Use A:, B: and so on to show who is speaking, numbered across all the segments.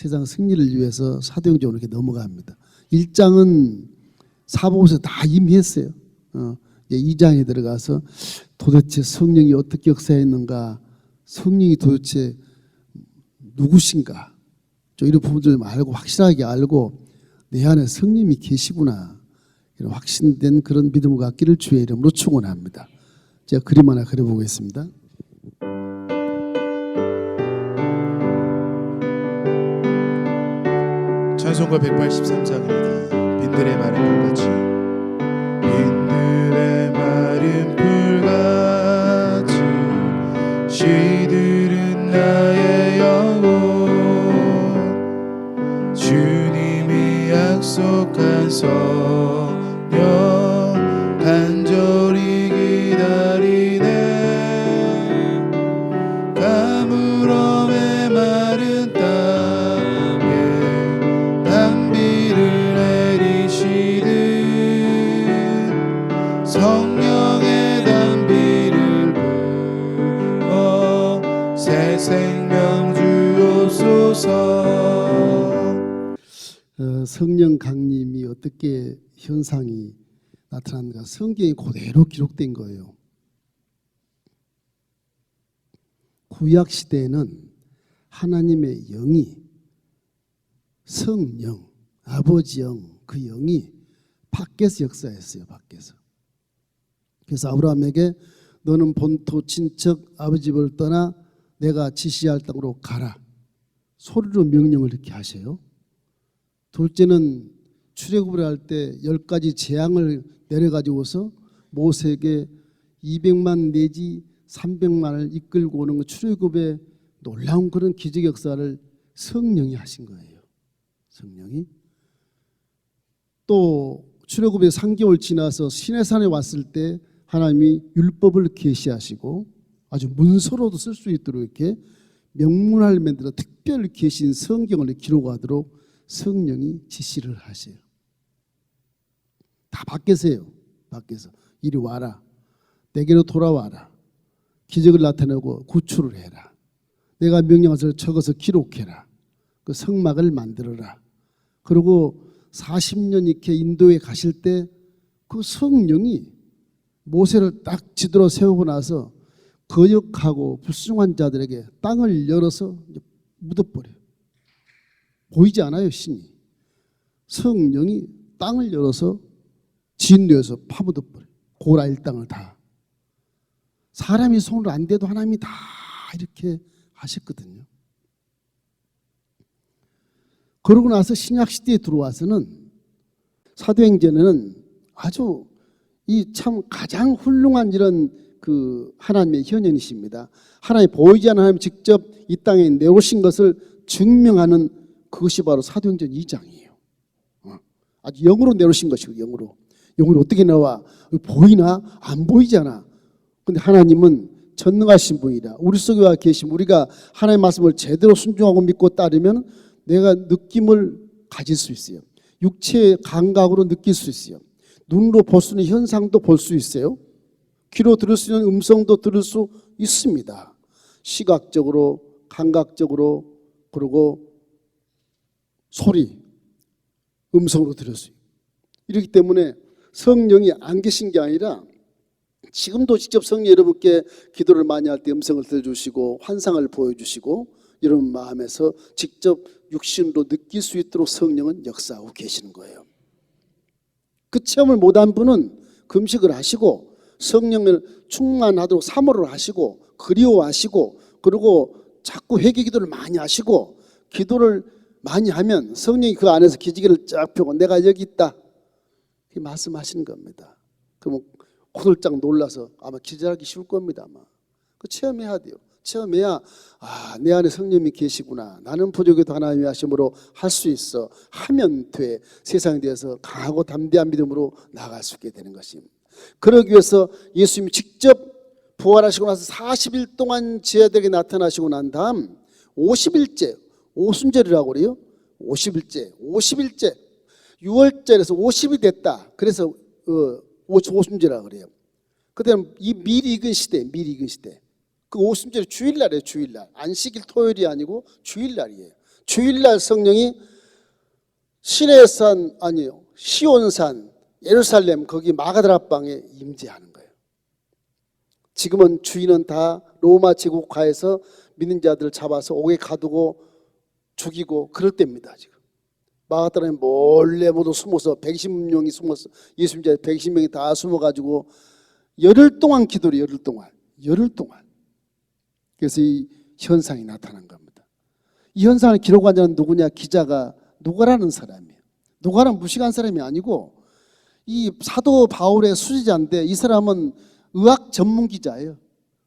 A: 세상 승리를 위해서 사도행전으로 이렇게 넘어갑니다. 1장은 사복음서 다 이미 했어요. 2장에 들어가서 도대체 성령이 어떻게 역사했는가, 성령이 도대체 누구신가, 이런 부분들을 알고 확실하게 알고 내 안에 성령이 계시구나, 이런 확신된 그런 믿음을 갖기를 주의 이름으로 축원합니다. 제가 그림 하나 그려보겠습니다.
B: 찬송가 183장입니다. 빈들의 마른 불같이, 빈들의 마른 불같이 시들은 나의 영혼, 주님이 약속한 성령 간절히 기다리네. 가물음의 마른 땅에 단비를 내리시듯 성령의 단비를 부어 새 생명 주옵소서.
A: 성령 강림이 어떻게 현상이 나타났는가, 성경에 그대로 기록된 거예요. 구약 시대에는 하나님의 영이, 성령, 아버지 영, 그 영이 밖에서 역사했어요. 밖에서. 그래서 아브라함에게 너는 본토 친척 아버지 집을 떠나 내가 지시할 땅으로 가라, 소리로 명령을 이렇게 하셔요. 둘째는 출애굽을 할 때 10가지 재앙을 내려가지고서 모세에게 200만 내지 300만을 이끌고 오는 그 출애굽의 놀라운 그런 기적 역사를 성령이 하신 거예요. 성령이. 또 출애굽의 3개월 지나서 시내산에 왔을 때 하나님이 율법을 계시하시고 아주 문서로도 쓸 수 있도록 이렇게 명문화를 만들어 특별히 계신 성경을 기록하도록 성령이 지시를 하세요. 다 밖에서요. 밖에서. 이리 와라, 내게로 돌아와라, 기적을 나타내고 구출을 해라, 내가 명령해서 적어서 기록해라, 그 성막을 만들어라. 그리고 40년 이렇게 인도에 가실 때 그 성령이 모세를 딱 지도로 세우고 나서 거역하고 불순종한 자들에게 땅을 열어서 묻어버려요. 보이지 않아요. 신이. 성령이 땅을 열어서 진도에서 파묻어버려요. 고라 일당을 다. 사람이 손으로 안 돼도 하나님이 다 이렇게 하셨거든요. 그러고 나서 신약시대에 들어와서는 사도행전에는 아주 이 참 가장 훌륭한 이런 그 하나님의 현현이십니다. 하나님 보이지 않는 하나님 직접 이 땅에 내오신 것을 증명하는 그것이 바로 사도행전 2장이에요. 아주 영으로 내오신 것이고, 영으로 어떻게 나와? 보이나? 안 보이잖아. 근데 하나님은 전능하신 분이라 우리 속에 와 계시면 우리가 하나님의 말씀을 제대로 순종하고 믿고 따르면 내가 느낌을 가질 수 있어요. 육체의 감각으로 느낄 수 있어요. 눈으로 볼 수 있는 현상도 볼 수 있어요. 귀로 들을 수 있는 음성도 들을 수 있습니다. 시각적으로, 감각적으로, 그리고 소리, 음성으로 들을 수 있어요. 이렇기 때문에 성령이 안 계신 게 아니라 지금도 직접 성령 여러분께 기도를 많이 할 때 음성을 들려주시고 환상을 보여주시고 여러분 마음에서 직접 육신으로 느낄 수 있도록 성령은 역사하고 계시는 거예요. 그 체험을 못한 분은 금식을 하시고 성령을 충만하도록 사모를 하시고 그리워하시고 그리고 자꾸 회개 기도를 많이 하시고 기도를 많이 하면 성령이 그 안에서 기지개를 쫙 펴고 내가 여기 있다 이 말씀하시는 겁니다. 그러면 고들짝 놀라서 아마 기절하기 쉬울 겁니다. 아마 그 체험해야 돼요. 체험해야 내 안에 성령이 계시구나, 나는 부족해도 하나님이 하심으로 할 수 있어 하면 돼. 세상에 대해서 강하고 담대한 믿음으로 나아갈 수 있게 되는 것입니다. 그러기 위해서 예수님이 직접 부활하시고 나서 40일 동안 제자들에게 나타나시고 난 다음 50일째 오순절이라고 그래요. 50일째 6월절에서 50이 됐다. 그래서 오순절이라고 그래요. 그때는 이 미리 익은 시대 그 오순절이 주일날이에요. 주일날. 안식일 토요일이 아니고 주일날이에요. 주일날 성령이 시내산 아니요 시온산 예루살렘 거기 마가다락방에 임재하는 거예요. 지금은 주인은 다 로마 제국하에서 믿는 자들을 잡아서 옥에 가두고 죽이고 그럴 때입니다. 지금 마가다락에 몰래 모두 숨어서 120명이 숨어서 예수 믿는 자 120명이 다 숨어가지고 열흘 동안 기도를 열흘 동안 그래서 이 현상이 나타난 겁니다. 이 현상을 기록한 자는 누구냐? 기자가 누가라는 사람이에요. 누가는 무식한 사람이 아니고 이 사도 바울의 수제자인데 이 사람은 의학 전문 기자예요.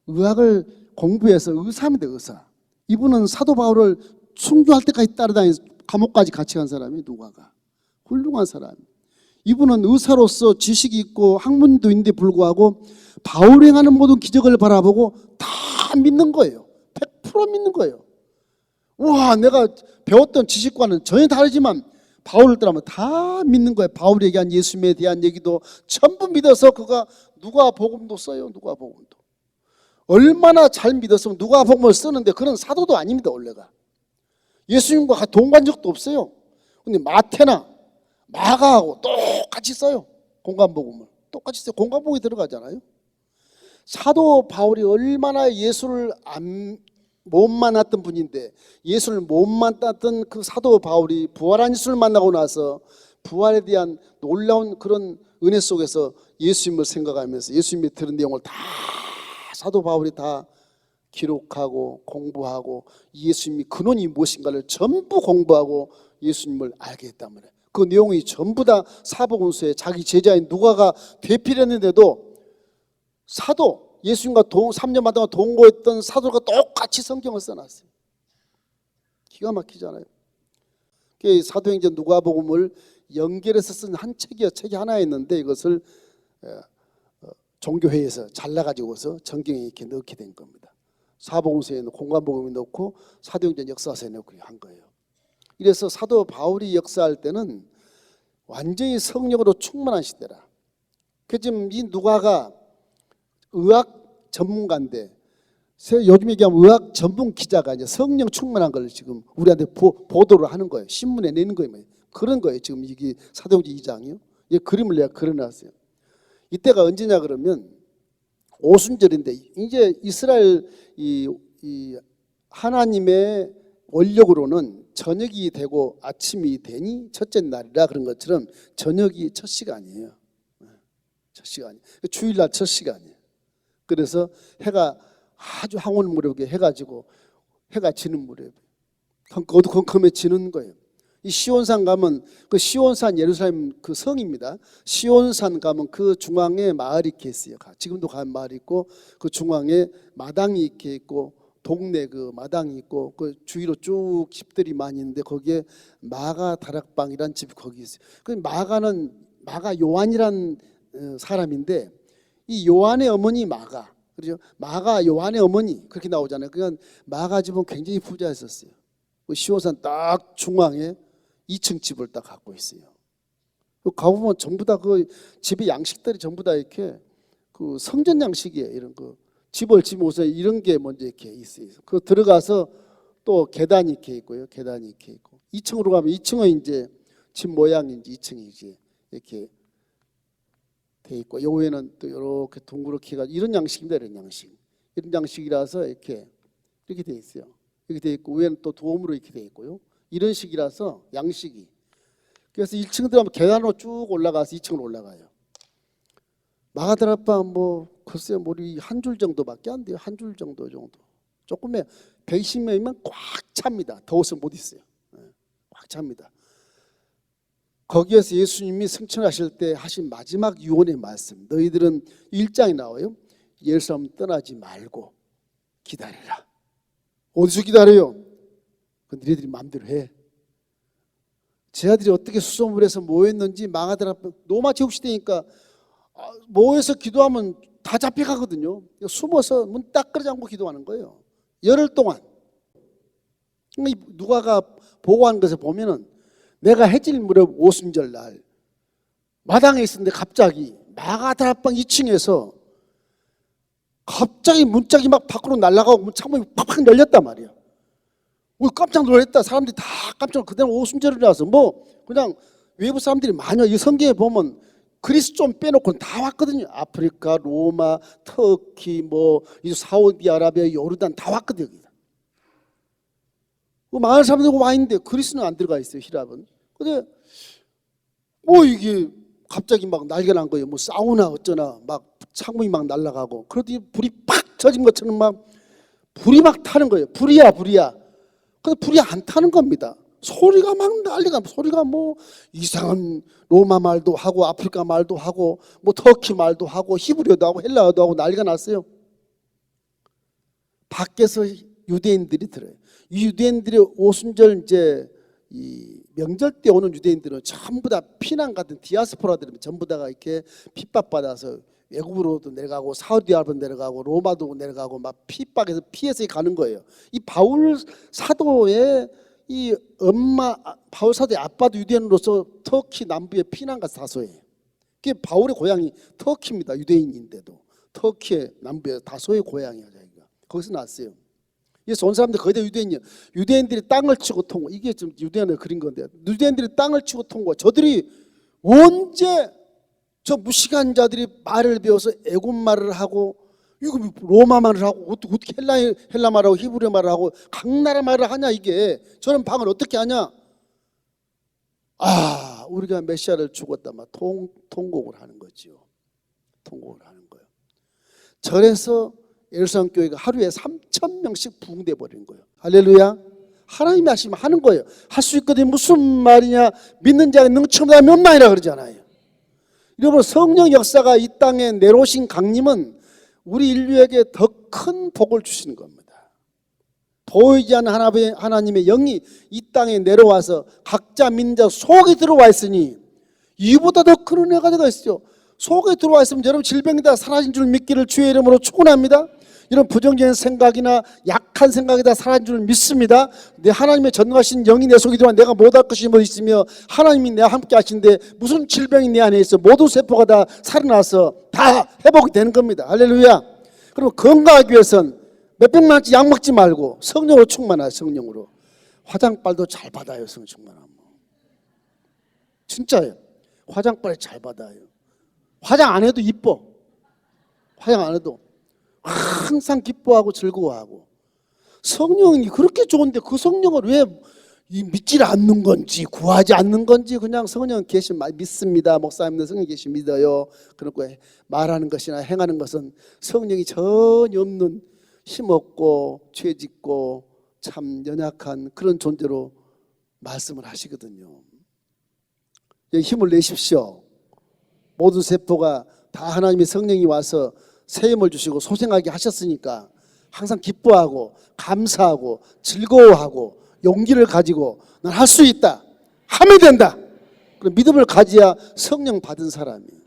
A: 의학을 공부해서 의사입니다. 의사. 이분은 사도 바울을 순교할 때까지 따라다니면서 감옥까지 같이 간 사람이 누가가 훌륭한 사람. 이분은 의사로서 지식이 있고 학문도 있는데 불구하고 바울이 행하는 모든 기적을 바라보고 다 믿는 거예요. 100% 믿는 거예요. 와, 내가 배웠던 지식과는 전혀 다르지만 바울을 따르면 다 믿는 거예요. 바울이 얘기한 예수님에 대한 얘기도 전부 믿어서 그가 누가복음도 써요. 누가복음도. 얼마나 잘 믿었으면 누가복음을 쓰는데 그런 사도도 아닙니다. 원래가. 예수님과 동반 적도 없어요. 근데 마태나 마가하고 똑같이 써요. 공관복음을. 똑같이 써요. 공관복음이 들어가잖아요. 사도 바울이 얼마나 예수를 못 만났던 분인데 예수를 못 만났던 그 사도 바울이 부활한 예수를 만나고 나서 부활에 대한 놀라운 그런 은혜 속에서 예수님을 생각하면서 예수님이 들은 내용을 다 사도 바울이 다 기록하고 공부하고 예수님이 근원이 무엇인가를 전부 공부하고 예수님을 알게 했단 말이에요. 그 내용이 전부 다 사복음서에 자기 제자인 누가가 대필했는데도 사도 예수님과 3년 동안 동거했던 사도가 똑같이 성경을 써놨어요. 기가 막히잖아요. 사도행전 누가복음을 연결해서 쓴 한 책이 하나였는데 이것을 종교회에서 잘라가지고서 전경에 이렇게 넣게 된 겁니다. 사복음서에는 공관복음에 넣고 사도행전 역사서에 넣고 한 거예요. 이래서 사도 바울이 역사할 때는 완전히 성령으로 충만한 시대라. 그 지금 이 누가가 의학 전문가인데 요즘 얘기하면 의학 전문 기자가 이제 성령 충만한 걸 지금 우리한테 보도를 하는 거예요. 신문에 내는 거예요. 그런 거예요. 지금 이게 사도행전 2장이요. 이 그림을 내가 그려놨어요. 이때가 언제냐 그러면 오순절인데 이제 이스라엘 이 하나님의 원력으로는 저녁이 되고 아침이 되니 첫째 날이라 그런 것처럼 저녁이 첫 시간이에요. 첫 시간이 주일날 첫 시간이에요. 그래서 해가 아주 황혼 무렵에 해가지고 해가 지는 무렵에 어두컴컴해 지는 거예요. 이 시온산 가면 그 시온산 예루살렘 그 성입니다. 시온산 가면 그 중앙에 마을이 이렇게 있어요. 지금도 가면 마을이 있고 그 중앙에 마당이 이렇게 있고 동네 그 마당이 있고 그 주위로 쭉 집들이 많이 있는데 거기에 마가 다락방이란 집이 거기 있어요. 그 마가 요한이란 사람인데 이 요한의 어머니 마가 그렇죠? 마가 요한의 어머니 그렇게 나오잖아요. 그러니까 마가 집은 굉장히 부자였었어요. 그 시온산 딱 중앙에 2층 집을 딱 갖고 있어요. 가보면 전부 다 그 집의 양식들이 전부 다 이렇게 그 성전 양식이에요. 이런 거 집을 오서 이런 게 먼저 이렇게 있어요. 그 들어가서 또 계단이 이렇게 있고요. 계단이 이렇게 있고 2층으로 가면 2층은 이제 집 모양인지 2층이 이제 이렇게 돼 있고 요 위에는 또 이렇게 둥그렇게 해가지고 이런 양식입니다. 이런 양식이라서 이렇게 돼 있어요. 이렇게 돼 있고 위에는 또 도움으로 이렇게 돼 있고요. 이런 식이라서 양식이 그래서 1층 들어가면 계단으로 쭉 올라가서 2층으로 올라가요. 마가다락방 글쎄요 한 줄 정도밖에 안 돼요. 한 줄 정도 조금에 120명이면 꽉 찹니다. 더워서 못 있어요. 꽉 찹니다. 거기에서 예수님이 승천하실 때 하신 마지막 유언의 말씀 너희들은 1장에 나와요. 예루살렘 떠나지 말고 기다리라. 어디서 기다려요? 너희들이 마음대로 해. 제 아들이 어떻게 수소문해서 모였는지 마가다락방 로마 제국 시대니까 모여서 기도하면 다 잡혀가거든요. 숨어서 문 딱 끌지 않고 기도하는 거예요. 열흘 동안. 누가가 보고한 것을 보면은 내가 해질 무렵 오순절 날 마당에 있었는데 갑자기 마가다락방 2층에서 갑자기 문짝이 막 밖으로 날아가고 창문이 팍팍 열렸단 말이에요. 뭐 깜짝 놀랐다. 사람들이 다 깜짝 놀랐다. 그때는 오순절이라서 뭐 그냥 외부 사람들이 많이, 이 성경에 보면 그리스 좀 빼놓고는 다 왔거든요. 아프리카, 로마, 터키, 뭐 이 사우디아라비아, 요르단 다 왔거든요. 뭐 많은 사람들이 와 있는데 그리스는 안 들어가 있어요. 히랍은. 근데 뭐 이게 갑자기 막 난리가 난 거예요. 뭐 사우나 어쩌나 막 창문이 막 날아가고, 그러더니 불이 팍 젖은 것처럼 막 불이 막 타는 거예요. 불이야. 근데 불이 안 타는 겁니다. 소리가 막 난리가, 소리가 뭐 이상한 로마 말도 하고 아프리카 말도 하고 뭐 터키 말도 하고 히브리어도 하고 헬라어도 하고 난리가 났어요. 밖에서 유대인들이 들어요. 이 유대인들이 오순절 이제 이 명절 때 오는 유대인들은 전부 다 피난 같은 디아스포라들이 전부 다가 이렇게 핍박받아서 외국으로도 내려가고 사우디아라비아도 내려가고 로마도 내려가고 막 핍박해서 피해서 가는 거예요. 이 바울 사도의 이 엄마, 바울 사도의 아빠도 유대인으로서 터키 남부에 피난 가서 다소예요. 그게 바울의 고향이 터키입니다. 유대인인데도 터키의 남부에 다소의 고향이에요. 자기가 거기서 났어요. 그래서 온 사람들 거의 다 유대인이에요. 유대인들이 땅을 치고 통과, 이게 좀 유대인을 그린 건데, 유대인들이 땅을 치고 통과, 저들이 언제 저 무식한 자들이 말을 배워서 애굽 말을 하고 이거 로마 말을 하고 어떻게 헬라 말하고 히브리 말을 하고 각 나라 말을 하냐, 이게 저런 방을 어떻게 하냐. 아, 우리가 메시아를 죽었다 막 통곡을 하는 거지요. 통곡을 하는 거예요. 절에서 예루살렘 교회가 하루에 3,000명씩 부흥돼 버린 거예요. 할렐루야. 하나님이 하시면 하는 거예요. 할 수 있거든요. 무슨 말이냐, 믿는 자가 능청다 몇 만이라 그러잖아요. 여러분, 성령 역사가 이 땅에 내려오신 강림은 우리 인류에게 더 큰 복을 주시는 겁니다. 보이지 않는 하나님의 영이 이 땅에 내려와서 각자 민자 속에 들어와 있으니 이보다 더 큰 은혜가 되어 있어요. 속에 들어와 있으면 여러분 질병이 다 사라진 줄 믿기를 주의 이름으로 축원합니다. 이런 부정적인 생각이나 약한 생각이 다 사라진 줄 믿습니다. 내 하나님의 전능하신 영이 내 속에 들어와 내가 못할 것이 뭐 있으며 하나님이 내와 함께 하신데 무슨 질병이 내 안에 있어. 모든 세포가 다 살아나서 다 회복이 되는 겁니다. 할렐루야. 그럼 건강하기 위해서는 몇백만원치 약 먹지 말고 성령으로 충만하세요. 성령으로. 화장빨도 잘 받아요. 성령 충만하면. 진짜예요. 화장빨을 잘 받아요. 화장 안 해도 이뻐. 화장 안 해도 항상 기뻐하고 즐거워하고. 성령이 그렇게 좋은데 그 성령을 왜 믿지 않는 건지 구하지 않는 건지, 그냥 성령 계시면 믿습니다. 목사님들 성령 계시면 믿어요. 그러고 말하는 것이나 행하는 것은 성령이 전혀 없는 힘없고 죄짓고 참 연약한 그런 존재로 말씀을 하시거든요. 힘을 내십시오. 모든 세포가 다 하나님의 성령이 와서 새 힘을 주시고 소생하게 하셨으니까 항상 기뻐하고 감사하고 즐거워하고 용기를 가지고 난 할 수 있다, 하면 된다, 그런 믿음을 가져야 성령 받은 사람이에요.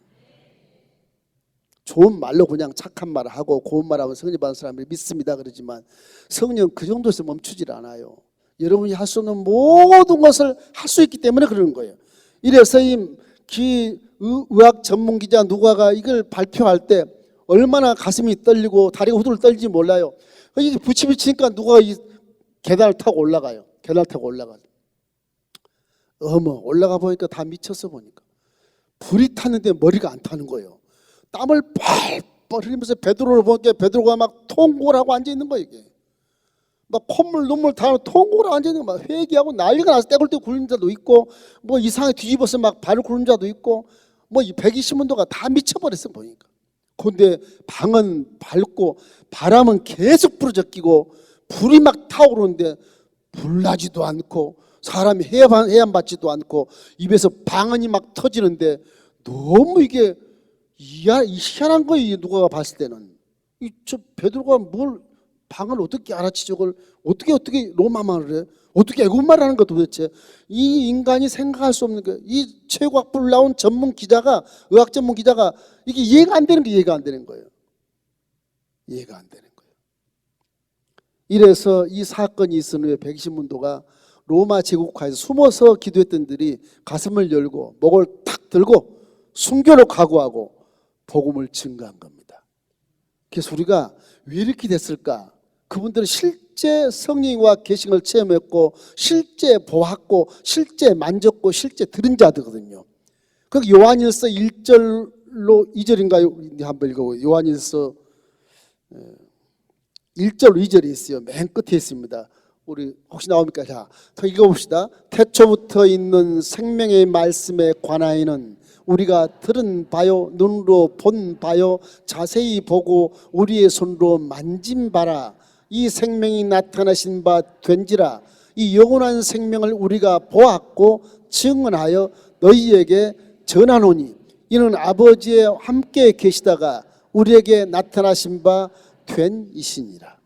A: 좋은 말로 그냥 착한 말을 하고 고운 말하면 성령 받은 사람을 믿습니다 그러지만 성령 그 정도에서 멈추질 않아요. 여러분이 할 수 없는 모든 것을 할 수 있기 때문에 그러는 거예요. 이래서 이 의학 전문 기자 누가가 이걸 발표할 때 얼마나 가슴이 떨리고 다리가 후들 떨지 몰라요. 이게 붙이니까 누가 이 계단을 타고 올라가요. 계단을 타고 올라가요. 어머, 올라가 보니까 다 미쳤어. 보니까 불이 탔는데 머리가 안 타는 거예요. 땀을 뻘뻘 흘리면서 베드로를 보니까 베드로가 막 통곡을 하고 앉아 있는 거예요. 이게 막 콧물 눈물 다 통곡을 하고 앉아 있는 거, 막 회개하고 난리가 나서 떼굴떼굴 굴는 자도 있고 뭐 이상하게 뒤집어서 막 발을 굴는 자도 있고 뭐 120문도가 다 미쳐버렸어 보니까. 그런데 방은 밝고 바람은 계속 불어적이고 불이 막 타오르는데 불나지도 않고 사람이 해안받지도 않고 입에서 방언이 막 터지는데 너무 이게 희한한 거예요. 누가 봤을 때는 저 베드로가 뭘 방언을 어떻게 알아채, 저걸 어떻게 로마말을 해, 어떻게 애국말을 하는 거 도대체. 이 인간이 생각할 수 없는 거예요. 이 최고학부를 나온 전문 기자가, 의학 전문 기자가 이게 이해가 안 되는 거예요. 이해가 안 되는 거예요. 이래서 이 사건이 있은 후에 120문도가 로마 제국화에서 숨어서 기도했던 들이 가슴을 열고 목을 탁 들고 순교로 각오하고 복음을 증거한 겁니다. 그래서 우리가 왜 이렇게 됐을까? 그분들은 실제 성령과 계시를 체험했고 실제 보았고 실제 만졌고 실제 들은 자들거든요. 그 요한일서 1절로 2절인가요? 한번 읽어보세요. 요한일서 1절 2절에 있어요. 맨 끝에 있습니다. 우리 혹시 나옵니까? 자, 더 읽어봅시다. 태초부터 있는 생명의 말씀에 관하여는 우리가 들은 바요, 눈으로 본 바요, 자세히 보고 우리의 손으로 만진 바라. 이 생명이 나타나신 바 된지라. 이 영원한 생명을 우리가 보았고 증언하여 너희에게 전하노니 이는 아버지에 함께 계시다가 우리에게 나타나신 바 된 이시니라.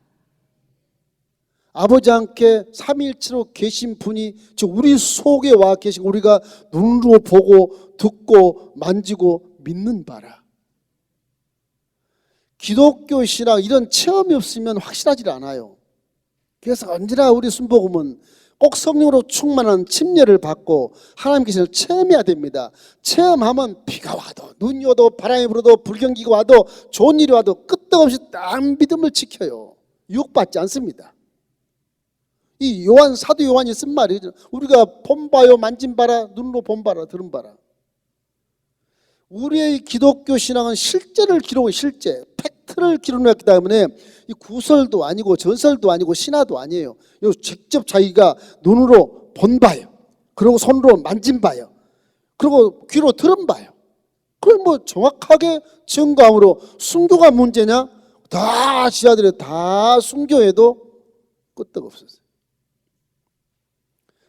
A: 아버지와 함께 삼위일체로 계신 분이 즉 우리 속에 와 계시고 우리가 눈으로 보고 듣고 만지고 믿는 바라. 기독교 신앙 이런 체험이 없으면 확실하지 않아요. 그래서 언제나 우리 순복음은 꼭 성령으로 충만한 침례를 받고 하나님 계시를 체험해야 됩니다. 체험하면 비가 와도 눈이 와도 바람이 불어도 불경기가 와도 좋은 일이 와도 끄떡없이 딱 믿음을 지켜요. 유혹받지 않습니다. 이 요한 사도 요한이 쓴 말이죠. 우리가 본바요 만진바라 눈으로 본바라 들은바라. 우리의 기독교 신앙은 실제를 기록해 실제 팩트를 기록했기 때문에 이 구설도 아니고 전설도 아니고 신화도 아니에요. 이거 직접 자기가 눈으로 본바요. 그리고 손으로 만진바요. 그리고 귀로 들은바요. 그걸 뭐 정확하게 증거함으로 순교가 문제냐? 다 지하들에 다 순교해도 끄떡없었어요.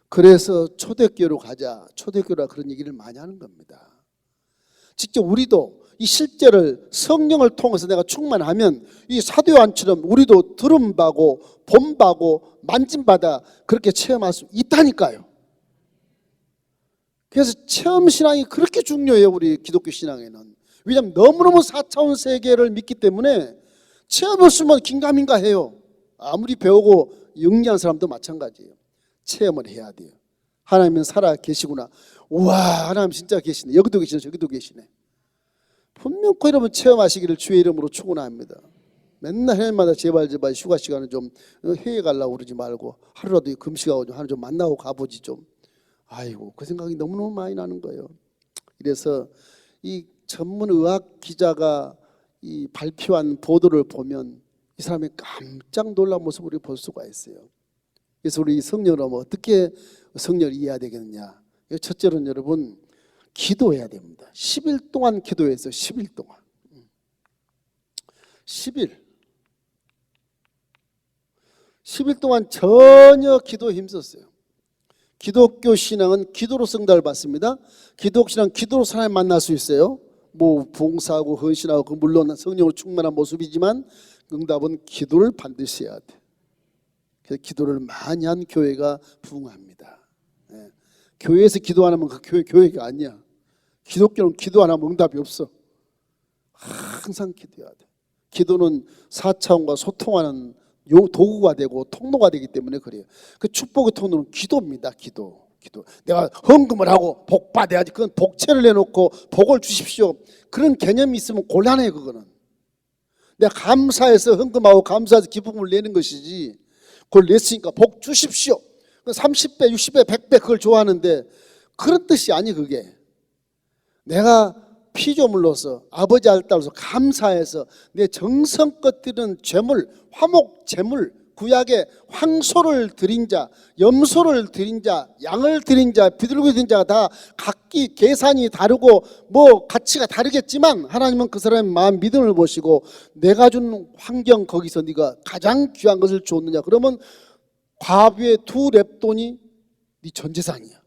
A: 그래서 초대교회로 가자. 초대교회라 그런 얘기를 많이 하는 겁니다. 직접 우리도 이 실제를 성령을 통해서 내가 충만하면 이 사도 요한처럼 우리도 들은 바고 본 바고 만진 바다 그렇게 체험할 수 있다니까요. 그래서 체험 신앙이 그렇게 중요해요. 우리 기독교 신앙에는. 왜냐하면 너무너무 4차원 세계를 믿기 때문에 체험 없으면 긴가민가 해요. 아무리 배우고 영리한 사람도 마찬가지예요. 체험을 해야 돼요. 하나님은 살아 계시구나. 우와, 하나님 진짜 계시네. 여기도 계시네, 저기도 계시네. 분명 그 이름은 체험하시기를 주의 이름으로 축원합니다. 맨날 해마다 제발 휴가 시간은 좀 해외 가려고 그러지 말고 하루라도 금식하고 좀 하루 좀 만나고 가보지 좀. 아이고, 그 생각이 너무너무 많이 나는 거예요. 이래서 이 전문 의학 기자가 이 발표한 보도를 보면 이 사람의 깜짝 놀란 모습을 우리 볼 수가 있어요. 그래서 우리 성령으로 어떻게 성령을 이해해야 되겠느냐. 첫째로는 여러분 기도해야 됩니다. 10일 동안 기도했어요. 10일 동안. 10일 동안 전혀 기도에 힘썼어요. 기독교 신앙은 기도로 성달을 받습니다. 기독 신앙 기도로 사람을 만날 수 있어요. 뭐 봉사하고 헌신하고 물론 성령으로 충만한 모습이지만 응답은 기도를 반드시 해야 돼. 그래서 기도를 많이 한 교회가 부흥합니다. 예. 교회에서 기도 안 하면 그 교회가 아니야. 기독교는 기도 안 하면 응답이 없어. 항상 기도해야 돼. 기도는 4차원과 소통하는 도구가 되고 통로가 되기 때문에 그래요. 그 축복의 통로는 기도입니다. 기도. 내가 헌금을 하고 복 받아야지. 그건 복채를 내놓고 복을 주십시오. 그런 개념이 있으면 곤란해요. 그거는. 내가 감사해서 헌금하고 감사해서 기쁨을 내는 것이지. 그걸 냈으니까 복 주십시오. 30배, 60배, 100배 그걸 좋아하는데 그런 뜻이 아니 그게. 내가 피조물로서 아버지 알따로서 감사해서 내 정성껏 드리는 제물, 화목 제물, 구약에 황소를 드린 자, 염소를 드린 자, 양을 드린 자, 비둘기 드린 자가 다 각기 계산이 다르고 뭐 가치가 다르겠지만 하나님은 그 사람의 마음 믿음을 보시고 내가 준 환경 거기서 네가 가장 귀한 것을 줬느냐 그러면 과부의 2렙돈이 네 전 재산이야.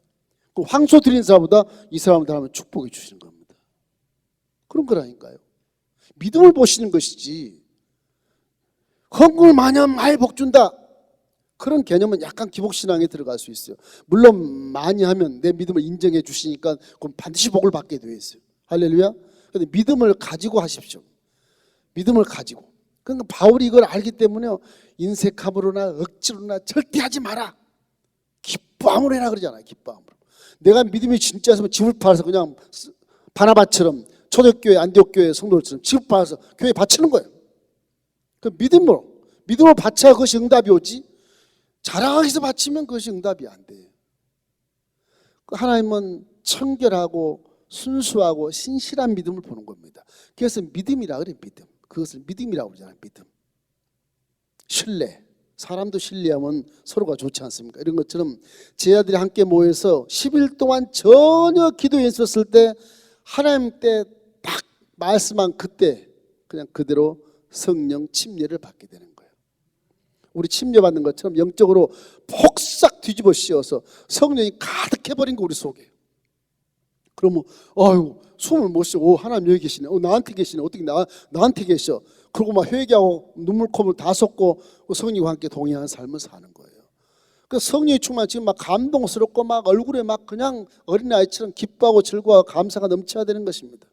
A: 그 황소 드린 사람보다 이 사람을 하면 축복해 주시는 겁니다. 그런 거라니까요. 믿음을 보시는 것이지 헌금을 많이 하면 많이 복 준다. 그런 개념은 약간 기복신앙에 들어갈 수 있어요. 물론 많이 하면 내 믿음을 인정해 주시니까 그럼 반드시 복을 받게 되어 있어요. 할렐루야. 그런데 믿음을 가지고 하십시오. 믿음을 가지고. 그러니까 바울이 이걸 알기 때문에 인색함으로나 억지로나 절대 하지 마라. 기뻐함으로 해라 그러잖아요. 기뻐함으로. 내가 믿음이 진짜였으면 집을 팔아서 그냥 바나바처럼 초대교회 안디옥교회 성도들처럼 집을 팔아서 교회에 바치는 거예요. 그 믿음으로 믿음으로 바쳐야 그것이 응답이 오지, 자랑하기 위해서 바치면 그것이 응답이 안 돼요. 하나님은 청결하고 순수하고 신실한 믿음을 보는 겁니다. 그래서 믿음이라 그래. 믿음. 그것을 믿음이라고 그러잖아요. 믿음. 신뢰. 사람도 신뢰하면 서로가 좋지 않습니까? 이런 것처럼 제 아들이 함께 모여서 10일 동안 전혀 기도에 있었을 때 하나님 때 딱 말씀한 그때 그냥 그대로 성령 침례를 받게 되는 거예요. 우리 침례 받는 것처럼 영적으로 폭삭 뒤집어 씌워서 성령이 가득해버린 거 우리 속에. 그러면 아유 숨을 못 쉬고 하나님 여기 계시네, 나한테 계시네, 어떻게 나한테 계셔. 그러고 막 회개하고 눈물콧물 다 쏟고 성령과 함께 동행하는 삶을 사는 거예요. 그 성령이 충만 지금 막 감동스럽고 막 얼굴에 막 그냥 어린아이처럼 기뻐하고 즐거워하고 감사가 넘쳐야 되는 것입니다.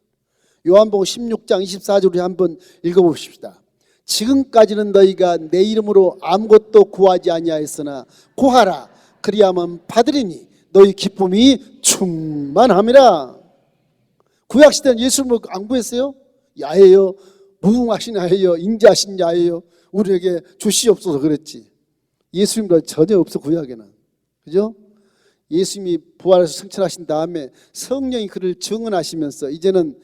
A: 요한복음 16장 24절을 한번 읽어봅시다. 지금까지는 너희가 내 이름으로 아무것도 구하지 아니하였으나 구하라 그리하면 받으리니 너희 기쁨이 충만함이라. 구약시대는 예수님을 안 구했어요? 야예요, 무궁하신 야예요, 인자하신 야예요, 우리에게 주시옵소서 그랬지. 예수님과 전혀 없어 구약에는. 그죠? 예수님이 부활해서 승천하신 다음에 성령이 그를 증언하시면서 이제는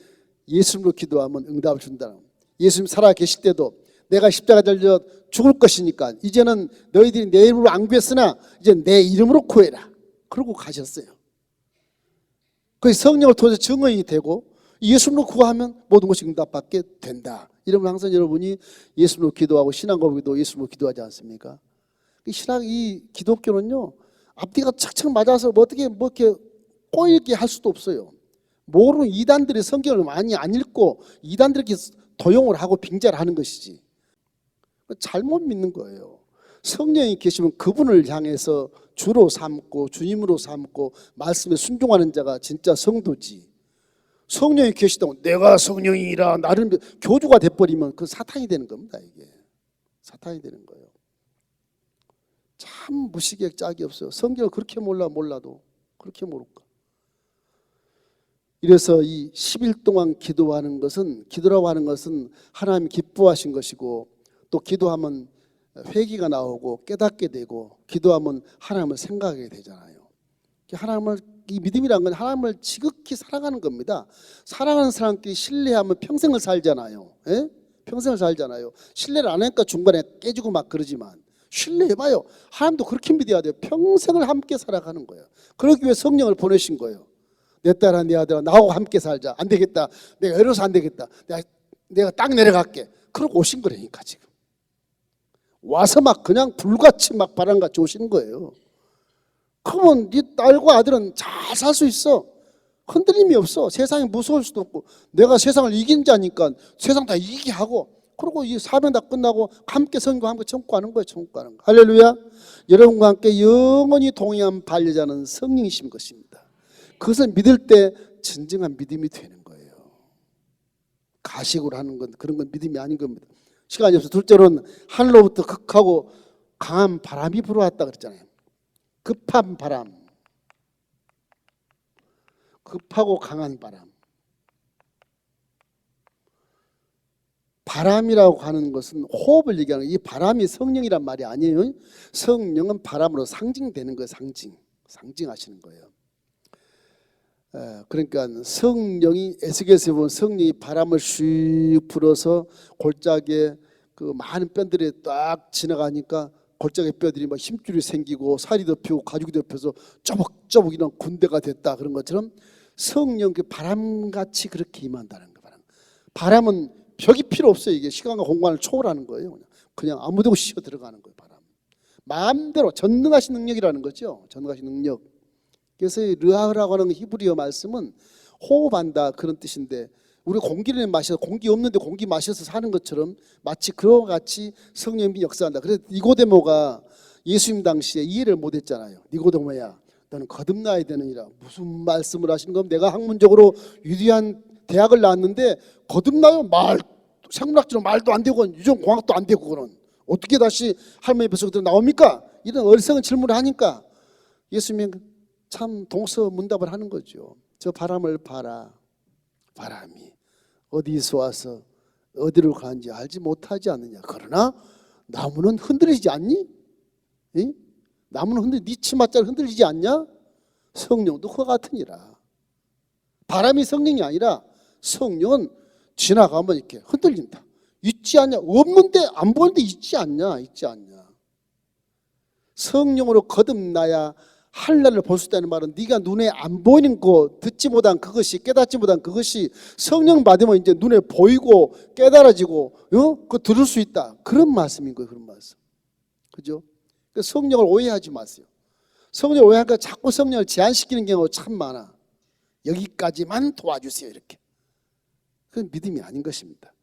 A: 예수님으로 기도하면 응답을 준다. 예수님 살아 계실 때도 내가 십자가 달려 죽을 것이니까 이제는 너희들이 내 이름으로 안 구했으나 이제 내 이름으로 구해라. 그러고 가셨어요. 그 성령을 통해서 증언이 되고 예수님으로 구하면 모든 것이 응답받게 된다. 이러면 항상 여러분이 예수님으로 기도하고 신앙 고백도 예수님으로 기도하지 않습니까? 이 기독교는요 앞뒤가 착착 맞아서 뭐 어떻게 뭐 이렇게 꼬이게 할 수도 없어요. 모르는 이단들이 성경을 많이 안 읽고 이단들에게 도용을 하고 빙자를 하는 것이지. 잘못 믿는 거예요. 성령이 계시면 그분을 향해서 주로 삼고 주님으로 삼고 말씀에 순종하는 자가 진짜 성도지. 성령이 계시다고 내가 성령이라 나를 교주가 돼버리면 그 사탄이 되는 겁니다. 이게 사탄이 되는 거예요. 참 무식의 짝이 없어요. 성경을 그렇게 몰라도 그렇게 모를까. 이래서 이 10일 동안 기도라고 하는 것은 하나님이 기뻐하신 것이고, 또 기도하면 회개가 나오고 깨닫게 되고, 기도하면 하나님을 생각하게 되잖아요. 이 믿음이란 건 하나님을 지극히 사랑하는 겁니다. 사랑하는 사람끼리 신뢰하면 평생을 살잖아요. 예? 평생을 살잖아요. 신뢰를 안 하니까 중간에 깨지고 막 그러지만 신뢰해봐요. 하나님도 그렇게 믿어야 돼요. 평생을 함께 살아가는 거예요. 그러기 위해 성령을 보내신 거예요. 내 딸아 내 아들아 나하고 함께 살자. 안 되겠다, 내가 외로워서 안 되겠다, 내가 딱 내려갈게. 그러고 오신 거라니까. 지금 와서 막 그냥 불같이 막 바람같이 오시는 거예요. 그러면 네 딸과 아들은 잘 살 수 있어. 흔들림이 없어. 세상이 무서울 수도 없고, 내가 세상을 이긴 자니까 세상 다 이기게 하고, 그리고 이 사명 다 끝나고 함께 성경과 함께 천국 가는 거예요. 천국 가는 거. 할렐루야. 여러분과 함께 영원히 동행한 반려자는 성령이신 것입니다. 그것을 믿을 때 진정한 믿음이 되는 거예요. 가식으로 하는 건 그런 건 믿음이 아닌 겁니다. 시간이 없어. 둘째로는 하늘로부터 극하고 강한 바람이 불어왔다 그랬잖아요. 급한 바람, 급하고 강한 바람. 바람이라고 하는 것은 호흡을 얘기하는 거예요. 이 바람이 성령이란 말이 아니에요. 성령은 바람으로 상징되는 거예요. 상징하시는 거예요. 그러니까 성령이, 에스겔에서 보면 성령이 바람을 슉 불어서 골짜기에 그 많은 뼈들이 딱 지나가니까 골짜기 뼈들이 막 힘줄이 생기고 살이 덮이고 가죽이 덮여서 쪼벅쪼벅 이런 군대가 됐다. 그런 것처럼 성령 그 바람같이 그렇게 임한다는 거. 바람은 벽이 필요 없어요. 이게 시간과 공간을 초월하는 거예요. 그냥 아무데나 씌어 들어가는 거예요. 바람. 마음대로 전능하신 능력이라는 거죠. 전능하신 능력. 그래서 르하라고 하는 히브리어 말씀은 호흡한다 그런 뜻인데, 우리 공기를 마셔서 공기 없는데 공기 마셔서 사는 것처럼 마치 그와 같이 성령이 역사한다. 그래서 니고데모가 예수님 당시에 이해를 못했잖아요. 니고데모야, 너는 거듭나야 되느니라. 무슨 말씀을 하시는 겁니까? 내가 학문적으로 위대한 대학을 나왔는데 거듭나요? 생물학적으로 말도 안 되고 유전공학도 안 되고, 그런 어떻게 다시 할머니 뱃속에서 나옵니까? 이런 어리석은 질문을 하니까 예수님이 참 동서문답을 하는 거죠. 저 바람을 봐라. 바람이 어디서 와서 어디로 가는지 알지 못하지 않느냐. 그러나 나무는 흔들리지 않니? 예? 나무는 네 치맛자루 흔들리지 않냐? 성령도 그와 같으니라. 바람이 성령이 아니라 성령은 지나가면 이렇게 흔들린다. 있지 않냐? 없는데 안 보이는데 있지 않냐? 있지 않냐? 성령으로 거듭나야 하늘나라를 볼 수 있다는 말은 네가 눈에 안 보이는 거 듣지 못한 그것이 깨닫지 못한 그것이 성령 받으면 이제 눈에 보이고 깨달아지고 그거 들을 수 있다. 그런 말씀인 거예요. 그런 말씀. 그죠? 성령을 오해하지 마세요. 성령을 오해하니까 자꾸 성령을 제한시키는 경우가 참 많아. 여기까지만 도와주세요. 이렇게. 그건 믿음이 아닌 것입니다.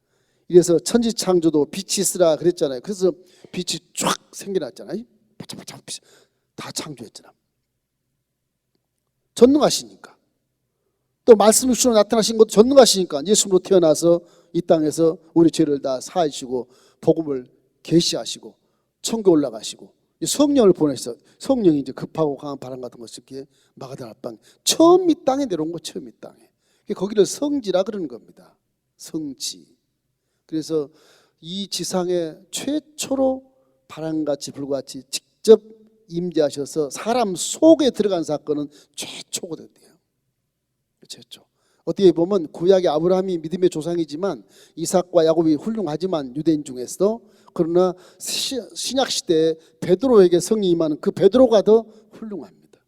A: 이래서 천지창조도 빛이 있으라 그랬잖아요. 그래서 빛이 쫙 생겨났잖아요. 바짝바짝 다 창조했잖아. 전능하시니까. 또 말씀 육신으로 나타나신 것도 전능하시니까 예수로 태어나서 이 땅에서 우리 죄를 다 사하시고 복음을 계시하시고 천국 올라가시고 성령을 보내서 성령이 이제 급하고 강한 바람 같은 것을 이렇게 막아다라 빵 처음 이 땅에 내려온 거 처음 이 땅에 거기를 성지라 그러는 겁니다. 성지. 그래서 이 지상에 최초로 바람같이 불같이 직접 임재하셔서 사람 속에 들어간 사건은 최초거든요. 최초. 어떻게 보면 구약의 아브라함이 믿음의 조상이지만 이삭과 야곱이 훌륭하지만 유대인 중에서도 그러나 신약 시대에 베드로에게 성령이 임하는 그 베드로가 더 훌륭합니다.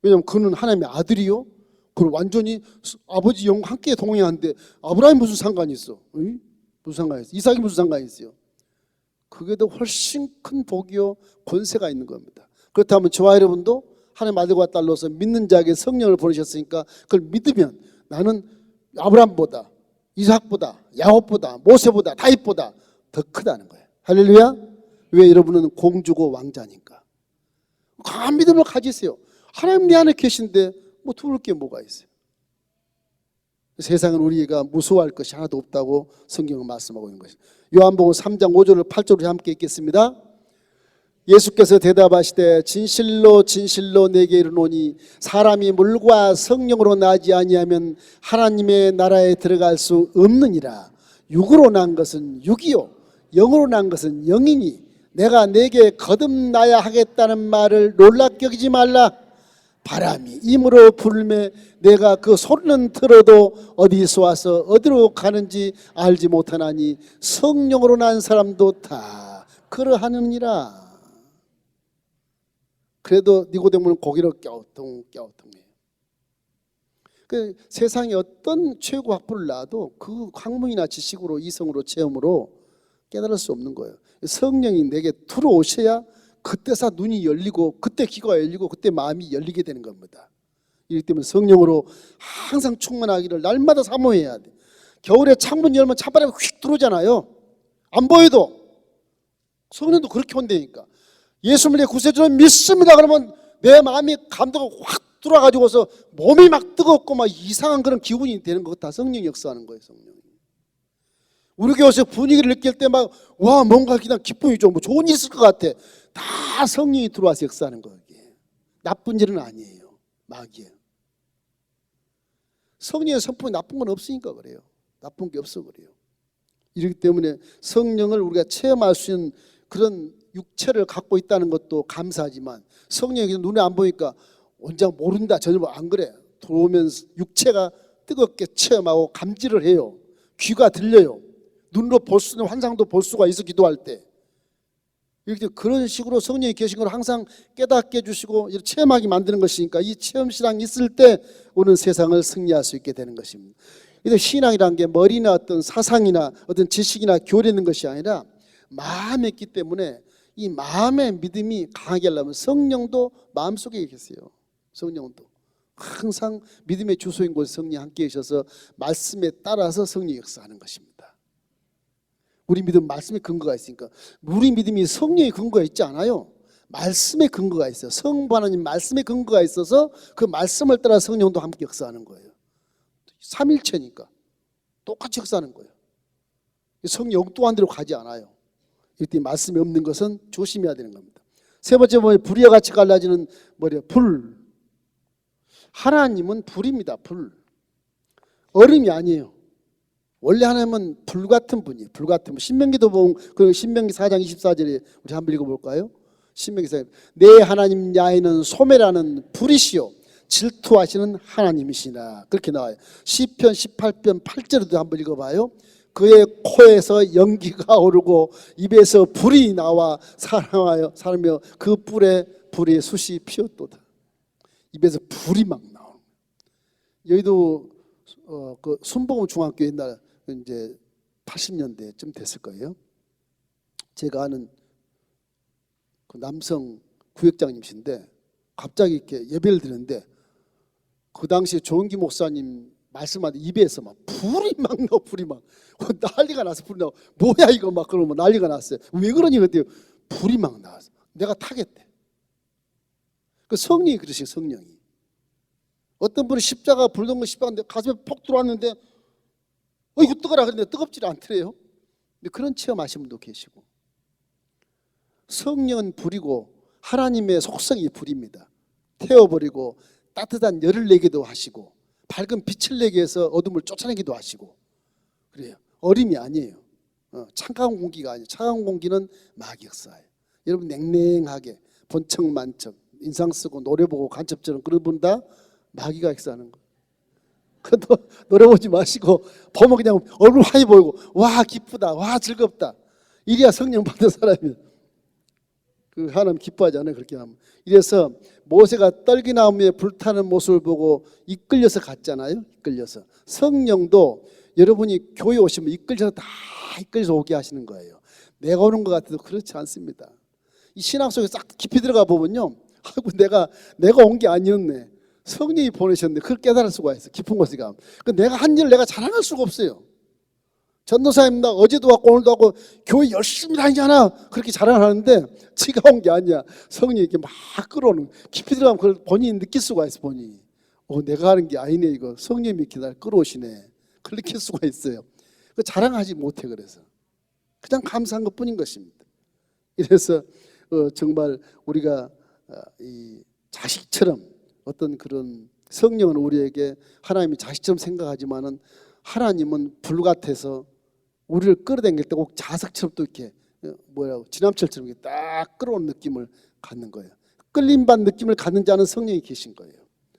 A: 왜냐하면 그는 하나님의 아들이요. 그걸 완전히 아버지 영과 함께 동행하는데 아브라함이 무슨 상관이 있어? 응? 무슨 상관이 있어? 이삭이 무슨 상관이 있어요? 그게 더 훨씬 큰 복이요 권세가 있는 겁니다. 그렇다면 저와 여러분도 하나님 아들과 딸로서 믿는 자에게 성령을 보내셨으니까 그걸 믿으면 나는 아브라함보다 이삭보다 야곱보다 모세보다 다윗보다 더 크다는 거예요. 할렐루야. 왜? 여러분은 공주고 왕자니까. 강한 믿음을 가지세요. 하나님 내 안에 계신데 뭐 두려울 게 뭐가 있어요. 세상은 우리가 무서워할 것이 하나도 없다고 성경은 말씀하고 있는 것입니다. 요한복음 3장 5절을 8절을 함께 읽겠습니다. 예수께서 대답하시되 진실로 진실로 내게 이르노니 사람이 물과 성령으로 나지 아니하면 하나님의 나라에 들어갈 수 없느니라. 육으로 난 것은 육이요 영으로 난 것은 영이니 내가 내게 거듭나야 하겠다는 말을 놀랍게 여기지 말라. 바람이 임으로 불매 내가 그 소리는 들어도 어디서 와서 어디로 가는지 알지 못하나니 성령으로 난 사람도 다 그러하느니라. 그래도 니고데모는 고개를 갸우뚱갸우뚱해요. 그 세상에 어떤 최고 학부를 낳아도 그 학문이나 지식으로 이성으로 체험으로 깨달을 수 없는 거예요. 성령이 내게 들어오셔야 그때서 눈이 열리고 그때 귀가 열리고 그때 마음이 열리게 되는 겁니다. 이렇기 때문에 성령으로 항상 충만하기를 날마다 사모해야 돼. 겨울에 창문 열면 찬바람이 휙 들어오잖아요. 안 보여도. 성령도 그렇게 온다니까. 예수님을 내 구세주로 믿습니다 그러면 내 마음이 감도가 확 들어와가지고서 몸이 막 뜨겁고 막 이상한 그런 기분이 되는 거 다 성령이 역사하는 거예요. 성령이. 우리 교회에서 분위기를 느낄 때 막 와 뭔가 그냥 기쁨이 좀 뭐 좋은 일 있을 것 같아. 다 성령이 들어와서 역사하는 거예요. 나쁜 일은 아니에요. 마귀예요. 성령의 선포에 나쁜 건 없으니까 그래요. 나쁜 게 없어 그래요. 이렇기 때문에 성령을 우리가 체험할 수 있는 그런 육체를 갖고 있다는 것도 감사하지만 성령이 눈에 안 보니까 원장 모른다 전혀 안 그래. 들어오면서 육체가 뜨겁게 체험하고 감지를 해요. 귀가 들려요. 눈으로 볼 수 있는 환상도 볼 수가 있어. 기도할 때 이렇게 그런 식으로 성령이 계신 걸 항상 깨닫게 해주시고 체험하게 만드는 것이니까 이 체험신앙이 있을 때 오는 세상을 승리할 수 있게 되는 것입니다. 그래서 신앙이라는 게 머리나 어떤 사상이나 어떤 지식이나 교리 있는 것이 아니라 마음에 있기 때문에 이 마음의 믿음이 강하게 하려면 성령도 마음속에 계세요. 성령도 항상 믿음의 주소인 곳에 성령이 함께 계셔서 말씀에 따라서 성령이 역사하는 것입니다. 우리 믿음 말씀에 근거가 있으니까. 우리 믿음이 성령의 근거가 있지 않아요. 말씀에 근거가 있어요. 성부 하나님 말씀에 근거가 있어서 그 말씀을 따라 성령도 함께 역사하는 거예요. 삼일체니까 똑같이 역사하는 거예요. 성령 엉뚱한 데로 가지 않아요. 이때 말씀이 없는 것은 조심해야 되는 겁니다. 세 번째 보면 불이와 같이 갈라지는 뭐래요? 불. 하나님은 불입니다. 불. 얼음이 아니에요. 원래 하나님은 불같은 분이에요. 불같은 분. 신명기도 보면 그 신명기 4장 24절에 우리 한번 읽어볼까요? 신명기 4장 내 하나님 야훼는 소매라는 불이시요 질투하시는 하나님이시나 그렇게 나와요. 시편 18편 8절에도 한번 읽어봐요. 그의 코에서 연기가 오르고 입에서 불이 나와 사랑하여 살며 그 뿔에 불의 숯이 피었도다. 입에서 불이 막 나오는. 여기도 그 순복음 중학교 옛날 이제 80년대쯤 됐을 거예요. 제가 아는 그 남성 구역장님이신데 갑자기 이렇게 예배를 드렸는데 그 당시에 조은기 목사님 말씀하는데 입에서 막 불이 막 나와 불이 막 난리가 났어. 불이 나와 뭐야 이거 막 그러면 난리가 났어요. 왜 그러니 그랬더니 불이 막 나왔어. 내가 타겠대. 그 성령이 그러시 성령이. 어떤 분은 십자가 불던 거 십자가인데 가슴에 폭 들어왔는데 이거 뜨거라 그랬는데 뜨겁지 않더래요. 근데 그런 체험하신 분도 계시고 성령은 불이고 하나님의 속성이 불입니다. 태워버리고 따뜻한 열을 내기도 하시고 밝은 빛을 내게 해서 어둠을 쫓아내기도 하시고 그래요. 어림이 아니에요. 차가운 공기가 아니에요. 차가운 공기는 마귀 역사예요. 여러분 냉랭하게 본청만청 인상 쓰고 노래 보고 간첩처럼 그런 분 다 마귀가 역사하는 거예요. 그것도 노래 보지 마시고 보면 그냥 얼굴 화해 보이고 와 기쁘다 와 즐겁다 이래야 성령 받은 사람이에요. 그 하나님 기뻐하지 않아요. 그렇게 하면. 이래서 모세가 떨기나무에 불타는 모습을 보고 이끌려서 갔잖아요. 이끌려서 성령도 여러분이 교회 오시면 이끌려서 다 이끌려서 오게 하시는 거예요. 내가 오는 것 같아도 그렇지 않습니다. 이 신앙 속에 싹 깊이 들어가 보면요, 아이고 내가 온 게 아니었네. 성령이 보내셨는데 그걸 깨달을 수가 있어. 깊은 곳에 가면. 내가 한 일을 내가 자랑할 수가 없어요. 전도사님 나 어제도 왔고 오늘도 왔고 교회 열심히 다니잖아 그렇게 자랑하는데 지가 온 게 아니야. 성령이 이렇게 막 끌어오는 깊이 들어가면 그걸 본인이 느낄 수가 있어. 본인이 내가 하는 게 아니네. 이거 성령님이 이렇게 날 끌어오시네. 그걸 느낄 수가 있어요. 그 자랑하지 못해. 그래서 그냥 감사한 것뿐인 것입니다. 이래서 정말 우리가 이 자식처럼 어떤 그런 성령은 우리에게 하나님이 자식처럼 생각하지만은 하나님은 불 같아서 우리를 끌어당길 때 꼭 자석처럼 또 이렇게 지남철처럼 이렇게 딱 끌어오는 느낌을 갖는 거예요. 끌림받는 느낌을 갖는 자는 성령이 계신 거예요.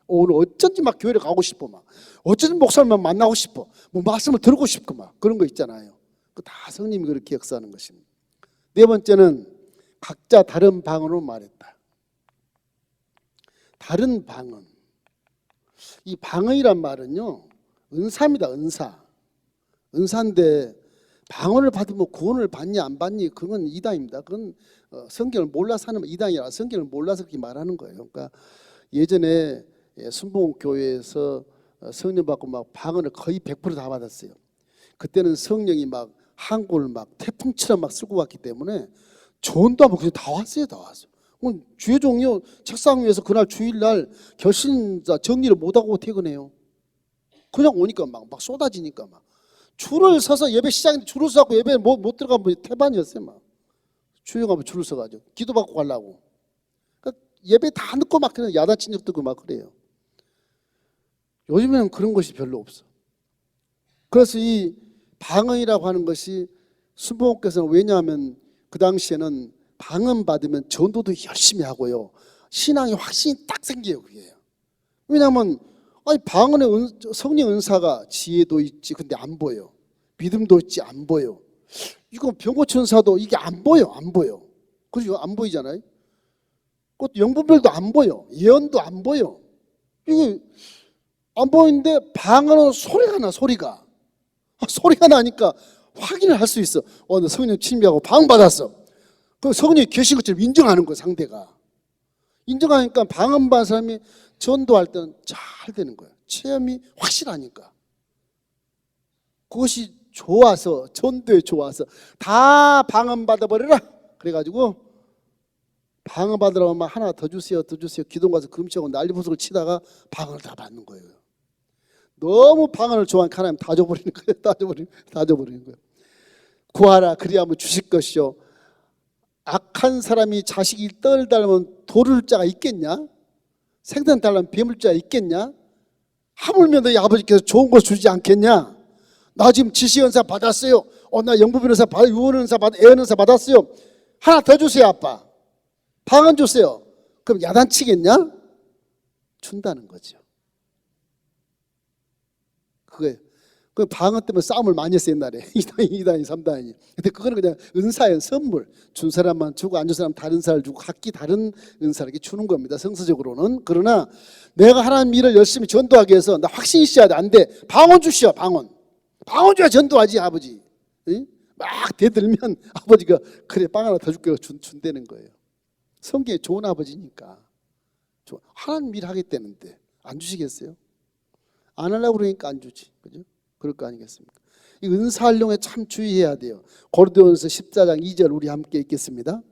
A: 오늘 어쩐지 막 교회를 가고 싶어 막 어쩐지 목사님만 만나고 싶어 뭐 말씀을 들고 싶고 막 그런 거 있잖아요. 그 다 성령이 그렇게 역사하는 것입니다. 네 번째는 각자 다른 방언으로 말했다. 다른 방언. 이 방언이란 말은요 은사입니다. 은사인데 방언을 받으면 구원을 받니 안 받니 그건 이단입니다. 그건 성경을 몰라서 하는 이단이라 성경을 몰라서 그렇게 말하는 거예요. 그러니까 예전에 순복음교회에서 성령 받고 막 방언을 거의 100% 다 받았어요. 그때는 성령이 막 한국을 막 태풍처럼 막 쓸고 왔기 때문에 전도 하고 그냥 다 왔어요. 다 왔어. 주의 종이요 책상 위에서 그날 주일날 결신자 정리를 못하고 퇴근해요. 그냥 오니까 막 쏟아지니까 막 줄을 서서 예배 시작인데 줄을 서고 예배 못 들어가면 태반이었어요. 막 주영하면 줄을 서가지고 기도받고 가려고. 그러니까 예배 다 늦고 막 그냥 야단친 적도 있고 막 그래요. 요즘에는 그런 것이 별로 없어. 그래서 이 방언이라고 하는 것이 순복음께서는 왜냐하면 그 당시에는 방언 받으면 전도도 열심히 하고요 신앙의 확신이 딱 생겨요. 그게 왜냐하면 방언의 성령 은사가 지혜도 있지 근데 안 보여. 믿음도 있지 안 보여. 이거 병고천사도 이게 안 보여. 그죠? 안 보이잖아요. 그것도 영분별도 안 보여. 예언도 안 보여. 이게 안 보이는데 방언은 소리가 나. 소리가 나니까 확인을 할 수 있어. 너 성령 침략하고 방언 받았어. 그 성령이 계신 것처럼 인정하는 거야. 상대가 인정하니까 방언 받은 사람이 전도할 때는 잘 되는 거예요. 체험이 확실하니까. 그것이 좋아서 전도에 좋아서 다 방언 받아버려라. 그래가지고 방언 받으라고 하면 하나 더 주세요. 기도 가서 금치하고 난리부석을 치다가 방언을 다 받는 거예요. 너무 방언을 좋아하니까 하나님 다 줘버리는 거예요. 다 줘버리는 거예요. 구하라 그리하면 주실 것이요. 악한 사람이 자식이 떡을 달라면 돌을 자가 있겠냐? 생선 달라면 뱀을 자가 있겠냐? 하물며 너희 아버지께서 좋은 걸 주지 않겠냐? 나 지금 지시연사 받았어요. 나 영부변호사 유언연사 애언연사 받았어요. 하나 더 주세요 아빠. 방언 주세요. 그럼 야단치겠냐? 준다는 거죠. 그거예요. 그 방언 때문에 싸움을 많이 했어요 옛날에. 2단이 3단이. 근데 그거는 그냥 은사예요. 선물. 준 사람만 주고 안 준 사람 다른 은사를 주고 각기 다른 은사를 이렇게 주는 겁니다. 성서적으로는. 그러나 내가 하나님 일을 열심히 전도하기 위해서 나 확신이 있어야 돼. 안 돼. 방언 주시오. 방언 줘야 전도하지 아버지. 응? 막 대들면 아버지가 그래 빵 하나 더 줄게 준다는 거예요. 성경에 좋은 아버지니까. 하나님 일 하겠다는데 안 주시겠어요? 안 하려고 그러니까 안 주지. 그죠? 그럴 거 아니겠습니까? 이 은사 활용에 참 주의해야 돼요. 고린도전서 14장 2절 우리 함께 읽겠습니다.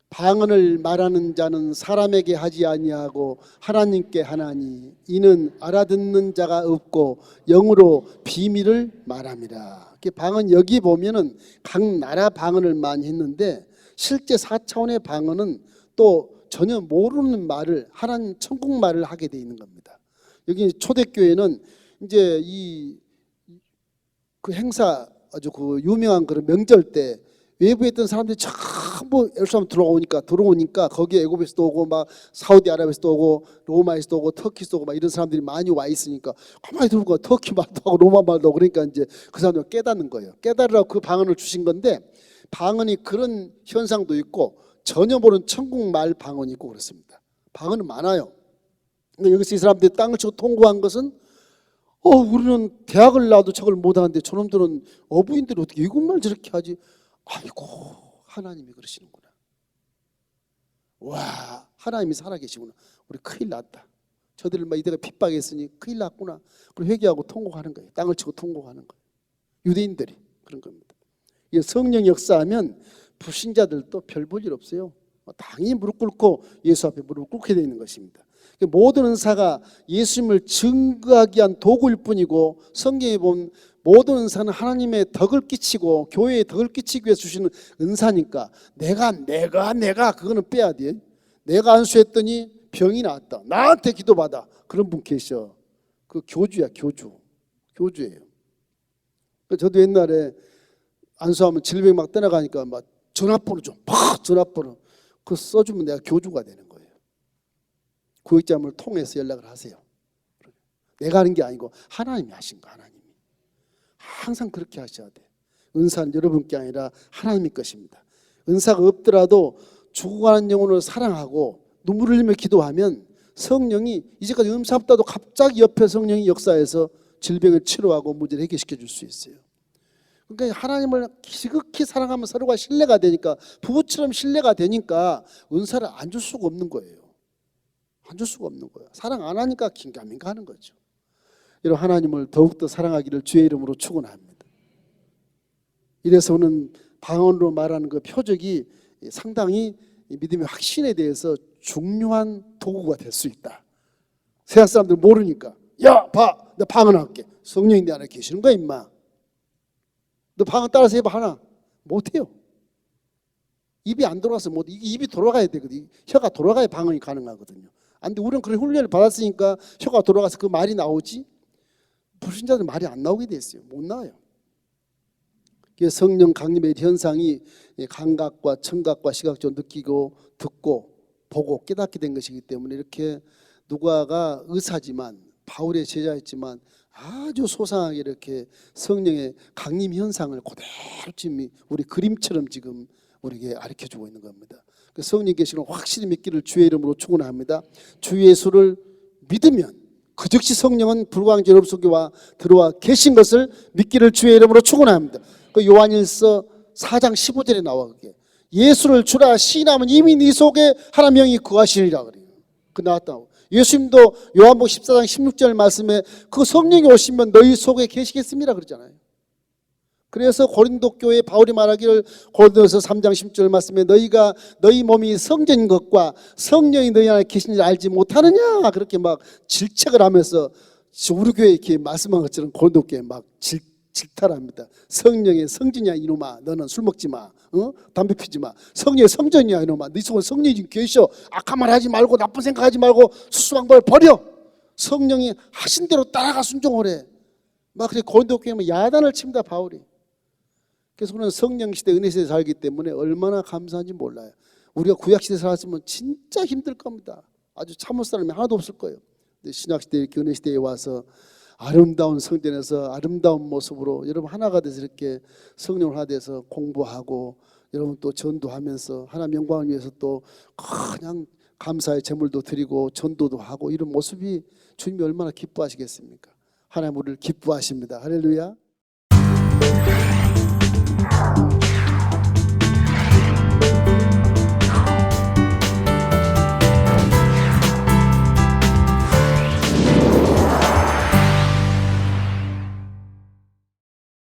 A: 방언을 말하는 자는 사람에게 하지 아니하고 하나님께 하나니 이는 알아듣는 자가 없고 영으로 비밀을 말함이라. 방언 여기 보면은 각 나라 방언을 많이 했는데 실제 4차원의 방언은 또 전혀 모르는 말을 하나님 천국 말을 하게 돼 있는 겁니다. 여기 초대교회는 이제 그 행사 아주 그 유명한 그런 명절 때 외부에 있던 사람들이 전부 예루살렘 들어오니까 거기에 애굽에서도 오고 막 사우디아라비아에서도 오고 로마에서도 오고 터키에서도 오고 막 이런 사람들이 많이 와 있으니까 가만히 들어보니까 터키 말도 하고 로마 말도 하고 그러니까 이제 그 사람들 깨닫는 거예요. 깨달으라고 그 방언을 주신 건데 방언이 그런 현상도 있고 전혀 모르는 천국 말 방언이 있고 그렇습니다. 방언은 많아요. 근데 여기서 이 사람들이 땅을 치고 통고한 것은 우리는 대학을 나와도 저걸 못하는데 저놈들은 어부인들이 어떻게 이것만 저렇게 하지? 아이고 하나님이 그러시는구나. 와 하나님이 살아계시구나. 우리 큰일 났다. 저들을 막 이때가 핍박했으니 큰일 났구나. 그리고 회개하고 통곡하는 거예요. 땅을 치고 통곡하는 거예요. 유대인들이 그런 겁니다. 성령 역사하면 불신자들도 별 볼 일 없어요. 당연히 무릎 꿇고 예수 앞에 무릎 꿇게 되어 있는 것입니다. 모든 은사가 예수님을 증거하기 위한 도구일 뿐이고 성경에 보면 모든 은사는 하나님의 덕을 끼치고 교회에 덕을 끼치기 위해서 주시는 은사니까 내가 그거는 빼야 돼. 내가 안수했더니 병이 나았다. 나한테 기도받아. 그런 분 계셔. 그 교주야 교주예요. 저도 옛날에 안수하면 질병 막 떠나가니까 막 전화번호 좀 전화번호 그거 써주면 내가 교주가 되는 거예요. 구역자를 통해서 연락을 하세요. 내가 하는 게 아니고 하나님이 하신 거. 하나님이 항상 그렇게 하셔야 돼. 은사는 여러분께 아니라 하나님의 것입니다. 은사가 없더라도 죽어가는 영혼을 사랑하고 눈물을 흘리며 기도하면 성령이 이제까지 은사 없다도 갑자기 옆에 성령이 역사해서 질병을 치료하고 문제를 해결시켜 줄 수 있어요. 그러니까 하나님을 지극히 사랑하면 서로가 신뢰가 되니까 부부처럼 신뢰가 되니까 은사를 안 줄 수가 없는 거예요. 안 줄 수가 없는 거예요. 사랑 안 하니까 긴가민가 하는 거죠. 이런 하나님을 더욱더 사랑하기를 주의 이름으로 축원합니다. 이래서 오는 방언으로 말하는 그 표적이 상당히 믿음의 확신에 대해서 중요한 도구가 될 수 있다. 세상 사람들 모르니까 야 봐, 나 방언할게. 성령이 내 안에 계시는 거야 임마. 너 방언 따라서 해봐. 하나 못해요. 입이 안 돌아가서 못. 입이 돌아가야 되거든. 혀가 돌아가야 방언이 가능하거든요. 안돼. 우리는 그런 훈련을 받았으니까 혀가 돌아가서 그 말이 나오지. 불신자들은 말이 안 나오게 돼 있어요. 못 나와요. 성령 강림의 현상이 감각과 청각과 시각적으로 느끼고 듣고 보고 깨닫게 된 것이기 때문에 이렇게 누가가 의사지만 바울의 제자였지만 아주 소상하게 이렇게 성령의 강림 현상을 그대로 지금 우리 그림처럼 지금 우리에게 가르쳐주고 있는 겁니다. 성령 계시는 확실히 믿기를 주의 이름으로 축원합니다. 주 예수를 믿으면 그 즉시 성령은 불광 여러분 속에 들어와 계신 것을 믿기를 주의 이름으로 축원합니다. 그 요한일서 4장 15절에 나와 그게 예수를 주라 시인하면 이미 네 속에 하나님의 영이 거하시리라 그래요. 그 나왔다고. 예수님도 요한복음 14장 16절 말씀에 그 성령이 오시면 너희 속에 계시겠습니다 그러잖아요. 그래서 고린도 교회 바울이 말하기를 고린도서 3장 10절 말씀에 너희 몸이 성전인 것과 성령이 너희 안에 계신 줄 알지 못하느냐 그렇게 막 질책을 하면서 우리 교회 이렇게 말씀한 것처럼 고린도 교회 막 질타합니다. 성령의 성전이야 이놈아. 너는 술 먹지 마. 담배 피지 마. 성령의 성전이야 이놈아. 네 속에 성령이 지금 계셔. 악한 말 하지 말고 나쁜 생각하지 말고 수수방법을 버려. 성령이 하신 대로 따라가 순종을 해. 막 그래 고린도 교회는 야단을 칩니다, 바울이. 그래서 우리는 성령 시대, 은혜 시대에 살기 때문에 얼마나 감사한지 몰라요. 우리가 구약 시대에 살았으면 진짜 힘들 겁니다. 아주 참을 사람이 하나도 없을 거예요. 근데 신약 시대, 이렇게 은혜 시대에 와서 아름다운 성전에서 아름다운 모습으로 여러분 하나가 돼서 이렇게 성령을 하나 돼서 공부하고 여러분 또 전도하면서 하나님 영광을 위해서 또 그냥 감사의 제물도 드리고 전도도 하고 이런 모습이 주님이 얼마나 기뻐하시겠습니까? 하나님 우리를 기뻐하십니다. 할렐루야.